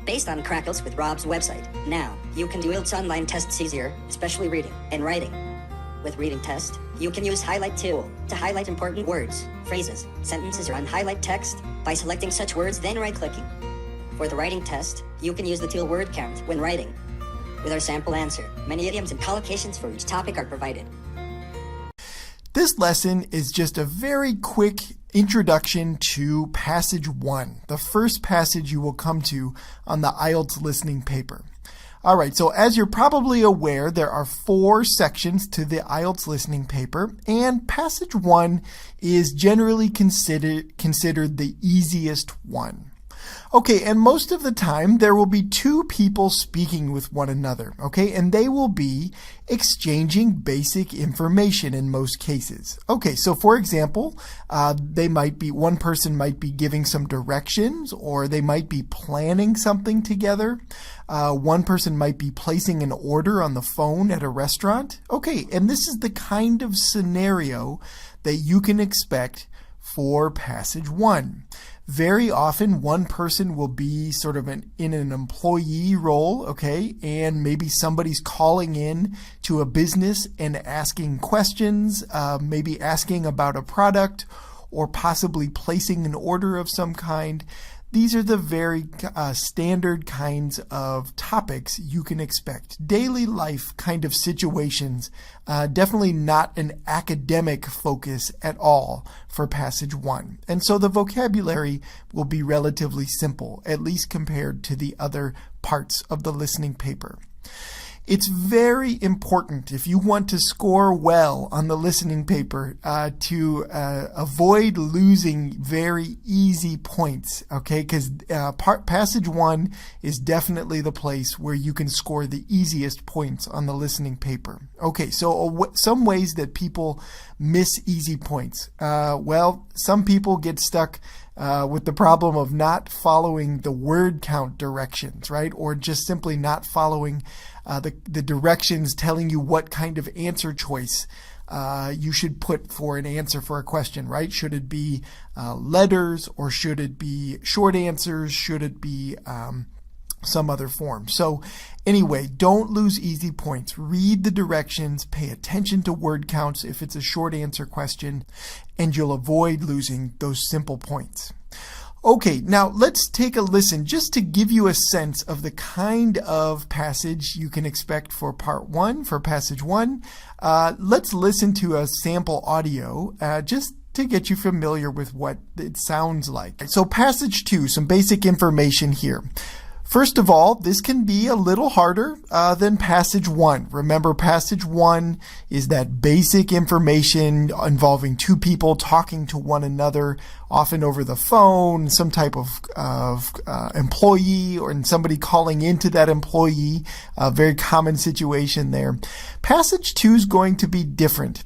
based on Crackles with Rob's website. Now, you can do IELTS online tests easier, especially reading and writing. With Reading Test, you can use Highlight tool to highlight important words, phrases, sentences, or unhighlight text by selecting such words, then right-clicking. For the Writing Test, you can use the tool Word Count when writing. With our sample answer, many idioms and collocations for each topic are provided. This lesson is just a very quick introduction to Passage 1, the first passage you will come to on the IELTS listening paper. All right, so as you're probably aware, there are 4 sections to the IELTS listening paper, and Passage 1 is generally considered the easiest one. Okay, and most of the time there will be 2 people speaking with one another, okay, and they will be exchanging basic information in most cases. Okay, so for example, one person might be giving some directions, or they might be planning something together. One person might be placing an order on the phone at a restaurant. Okay, and this is the kind of scenario that you can expect for Passage 1. Very often, one person will be sort of in an employee role, okay, and maybe somebody's calling in to a business and asking questions, maybe asking about a product, or possibly placing an order of some kind. These are the very standard kinds of topics you can expect. Daily life kind of situations, definitely not an academic focus at all for Passage 1. And so the vocabulary will be relatively simple, at least compared to the other parts of the listening paper. It's very important, if you want to score well on the listening paper, to avoid losing very easy points, okay? Because Passage 1 is definitely the place where you can score the easiest points on the listening paper. Okay, so some ways that people miss easy points. Well, some people get stuck with the problem of not following the word count directions, right? Or just simply not following the directions telling you what kind of answer choice you should put for an answer for a question, right? Should it be letters, or should it be short answers? Should it be some other form? So anyway, don't lose easy points. Read the directions, pay attention to word counts if it's a short answer question, and you'll avoid losing those simple points. Okay, now let's take a listen just to give you a sense of the kind of passage you can expect for Part 1, for Passage 1. Let's listen to a sample audio just to get you familiar with what it sounds like. So Passage 2, some basic information here. First of all, this can be a little harder than Passage 1. Remember, Passage 1 is that basic information involving 2 people talking to one another, often over the phone, some type of employee, or somebody calling into that employee, a very common situation there. Passage 2 is going to be different,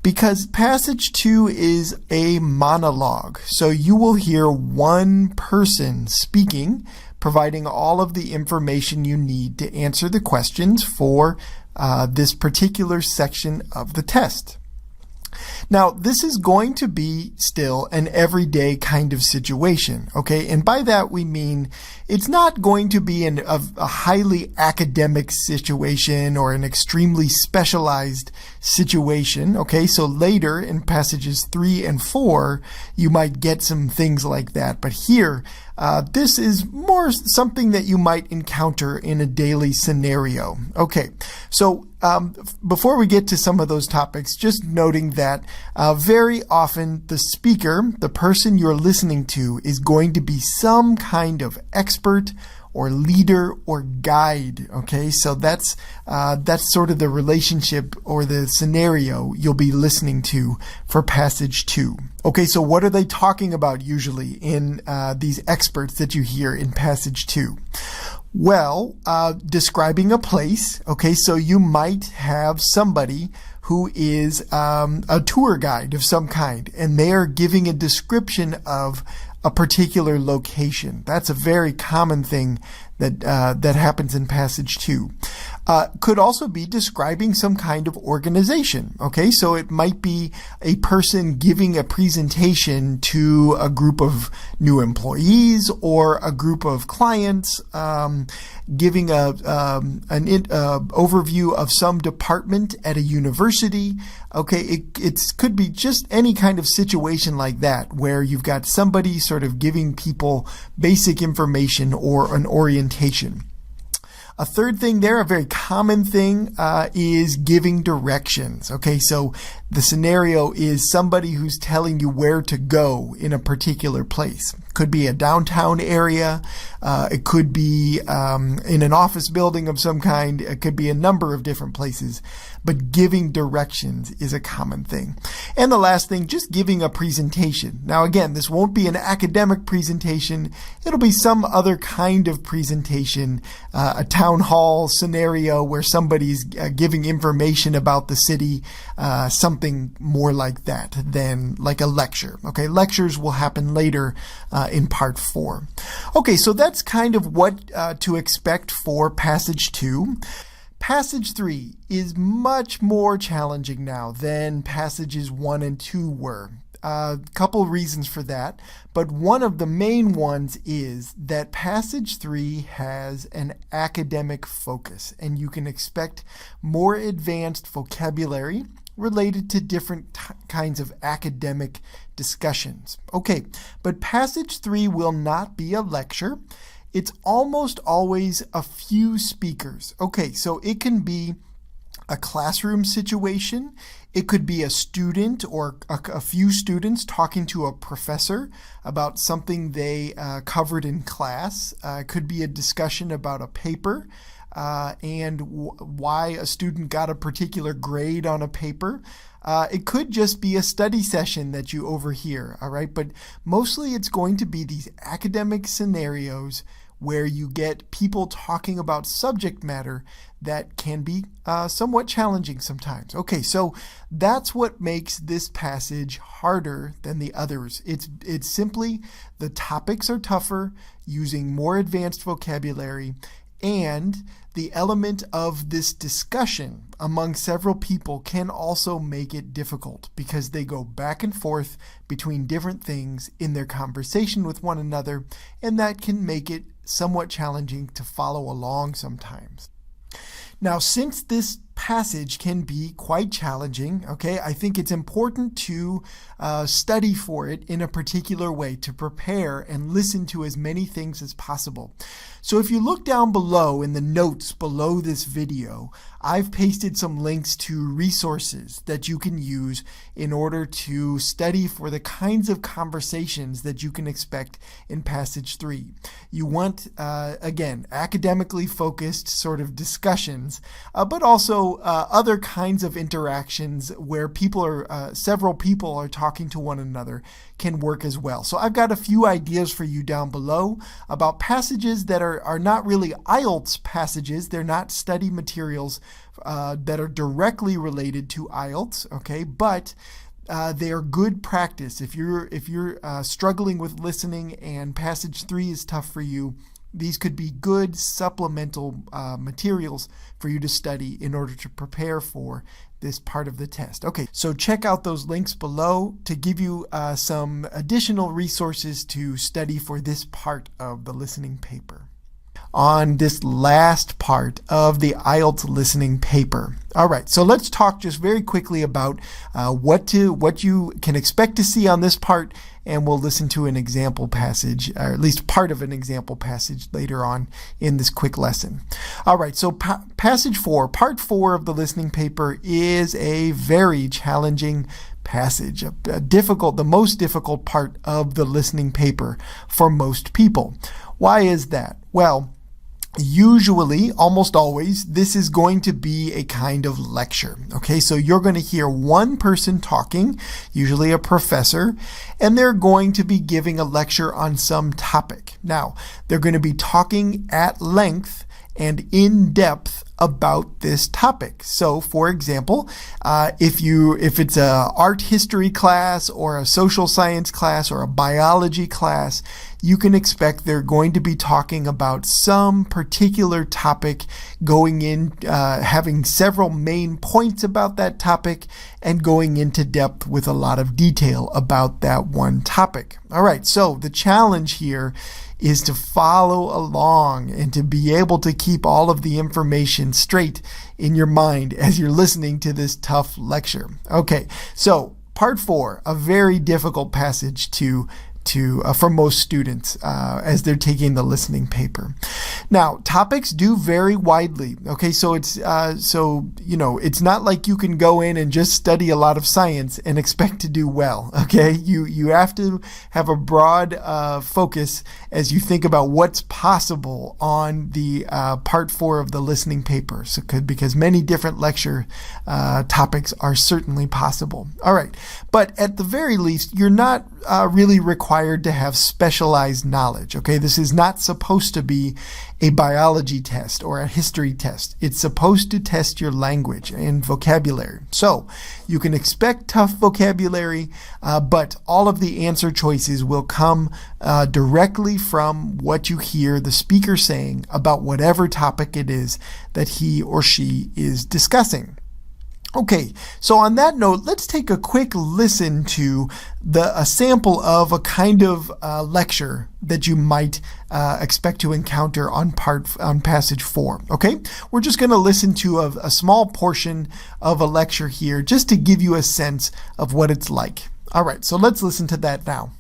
because Passage 2 is a monologue. So you will hear one person speaking, providing all of the information you need to answer the questions for this particular section of the test. Now, this is going to be still an everyday kind of situation, okay? And by that we mean it's not going to be a highly academic situation or an extremely specialized situation, okay? So later in passages 3 and 4, you might get some things like that. But here, this is more something that you might encounter in a daily scenario. Okay, so before we get to some of those topics, just noting that very often the speaker, the person you're listening to, is going to be some kind of expert or leader or guide. Okay, so that's sort of the relationship or the scenario you'll be listening to for Passage 2. Okay, so what are they talking about usually in these experts that you hear in Passage 2? Well, describing a place. Okay, so you might have somebody who is a tour guide of some kind, and they are giving a description of a particular location. That's a very common thing that happens in passage 2. Could also be describing some kind of organization. Okay, so it might be a person giving a presentation to a group of new employees or a group of clients, giving an overview of some department at a university. Okay, it could be just any kind of situation like that where you've got somebody sort of giving people basic information or an orientation. A third thing there, a very common thing, is giving directions. Okay, so the scenario is somebody who's telling you where to go in a particular place. Could be a downtown area. It could be in an office building of some kind. It could be a number of different places. But giving directions is a common thing. And the last thing, just giving a presentation. Now again, this won't be an academic presentation. It'll be some other kind of presentation, a town hall scenario where somebody's giving information about the city, something more like that than like a lecture. Okay, lectures will happen later in part 4. Okay, so that's kind of what to expect for passage 2. Passage 3 is much more challenging now than passages 1 and 2 were. A couple reasons for that, but one of the main ones is that passage 3 has an academic focus, and you can expect more advanced vocabulary related to different kinds of academic discussions. Okay, but passage 3 will not be a lecture. It's almost always a few speakers. Okay, so it can be a classroom situation. It could be a student or a few students talking to a professor about something they covered in class. It could be a discussion about a paper and why a student got a particular grade on a paper. It could just be a study session that you overhear, all right? But mostly it's going to be these academic scenarios where you get people talking about subject matter that can be somewhat challenging sometimes. Okay, so that's what makes this passage harder than the others. It's simply the topics are tougher, using more advanced vocabulary, and the element of this discussion among several people can also make it difficult because they go back and forth between different things in their conversation with one another, and that can make it somewhat challenging to follow along sometimes. Now, since this passage can be quite challenging, okay, I think it's important to study for it in a particular way, to prepare and listen to as many things as possible. So if you look down below in the notes below this video, I've pasted some links to resources that you can use in order to study for the kinds of conversations that you can expect in passage 3. You want, again, academically focused sort of discussions, but also other kinds of interactions where people are, several people are talking to one another can work as well. So I've got a few ideas for you down below about passages that are not really IELTS passages. They're not study materials that are directly related to IELTS, okay, but they are good practice. If you're struggling with listening and passage 3 is tough for you, these could be good supplemental materials for you to study in order to prepare for this part of the test. Okay, so check out those links below to give you some additional resources to study for this part of the listening paper. On this last part of the IELTS listening paper. All right, so let's talk just very quickly about what you can expect to see on this part, and we'll listen to an example passage, or at least part of an example passage later on in this quick lesson. All right, so passage 4, part 4 of the listening paper is a very challenging passage, the most difficult part of the listening paper for most people. Why is that? Well, usually, almost always, this is going to be a kind of lecture. Okay, so you're going to hear one person talking, usually a professor, and they're going to be giving a lecture on some topic. Now, they're going to be talking at length and in depth about this topic. So, for example, if it's a art history class or a social science class or a biology class, you can expect they're going to be talking about some particular topic, going in, having several main points about that topic, and going into depth with a lot of detail about that one topic. All right, so the challenge here is to follow along and to be able to keep all of the information straight in your mind as you're listening to this tough lecture. Okay, so part 4, a very difficult passage for most students as they're taking the listening paper. Now, topics do vary widely. Okay, so it's not like you can go in and just study a lot of science and expect to do well. Okay, you have to have a broad focus as you think about what's possible on the part 4 of the listening paper. So because many different lecture topics are certainly possible. All right, but at the very least, you're not really required to have specialized knowledge. Okay, this is not supposed to be a biology test or a history test. It's supposed to test your language and vocabulary. So you can expect tough vocabulary, but all of the answer choices will come directly from what you hear the speaker saying about whatever topic it is that he or she is discussing. Okay, so on that note, let's take a quick listen to a sample of a kind of lecture that you might expect to encounter on passage 4. Okay, we're just going to listen to a small portion of a lecture here just to give you a sense of what it's like. All right, so let's listen to that now.